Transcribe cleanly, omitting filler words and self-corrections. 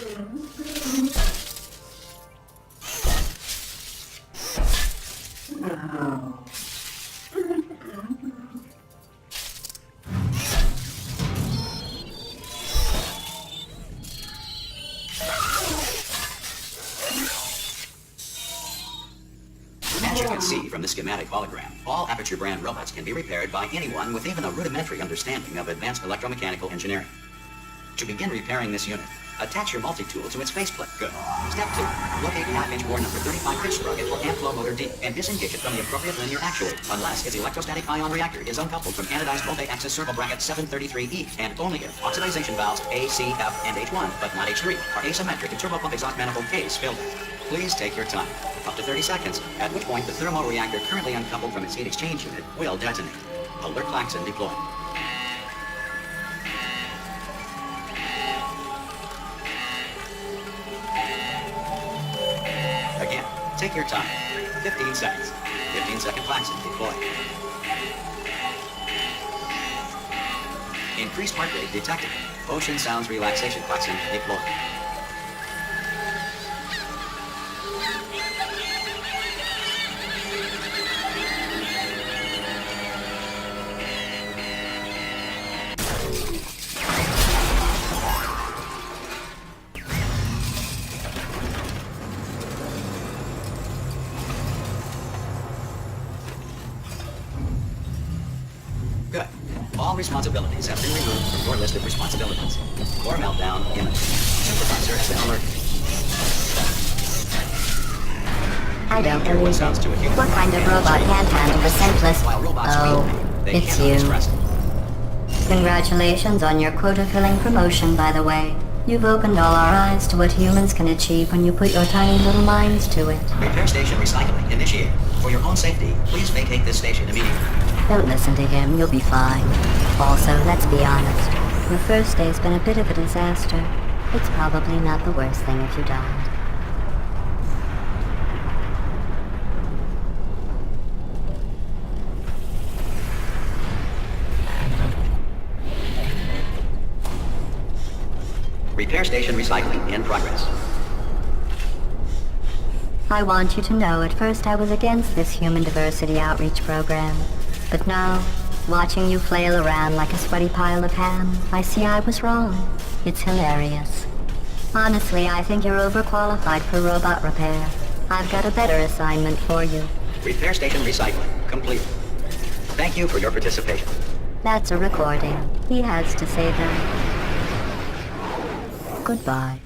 As you can see from the schematic hologram, all Aperture brand robots can be repaired by anyone with even a rudimentary understanding of advanced electromechanical engineering. To begin repairing this unit, attach your multi-tool to its faceplate. Good. Step 2. Locate half-inch bore number 35 pitch sprocket or amp flow motor D and disengage it from the appropriate linear actuator unless its electrostatic ion reactor is uncoupled from anodized multi-axis servo bracket 733E and only if oxidization valves A, C, F, and H1, but not H3, are asymmetric and turbopump exhaust manifold K's filled. Please take your time, up to 30 seconds, at which point the thermal reactor currently uncoupled from its heat exchange unit will detonate. Alert klaxon deployed. Again, take your time. 15 seconds. 15-second klaxon deployed. Increased heart rate detected. Ocean sounds relaxation klaxon deployed. Good. All responsibilities have been removed from your list of responsibilities. Core meltdown imminent. Supervisor has been alerted. I don't believe it. What kind of robot can't handle the simplest? Oh, it's you. Congratulations on your quota-filling promotion, by the way. You've opened all our eyes to what humans can achieve when you put your tiny little minds to it. Repair station recycling initiated. For your own safety, please vacate this station immediately. Don't listen to him, you'll be fine. Also, let's be honest. Your first day's been a bit of a disaster. It's probably not the worst thing if you die. Repair station recycling in progress. I want you to know at first I was against this human diversity outreach program. But now, watching you flail around like a sweaty pile of ham, I see I was wrong. It's hilarious. Honestly, I think you're overqualified for robot repair. I've got a better assignment for you. Repair station recycling complete. Thank you for your participation. That's a recording. He has to say that. Goodbye.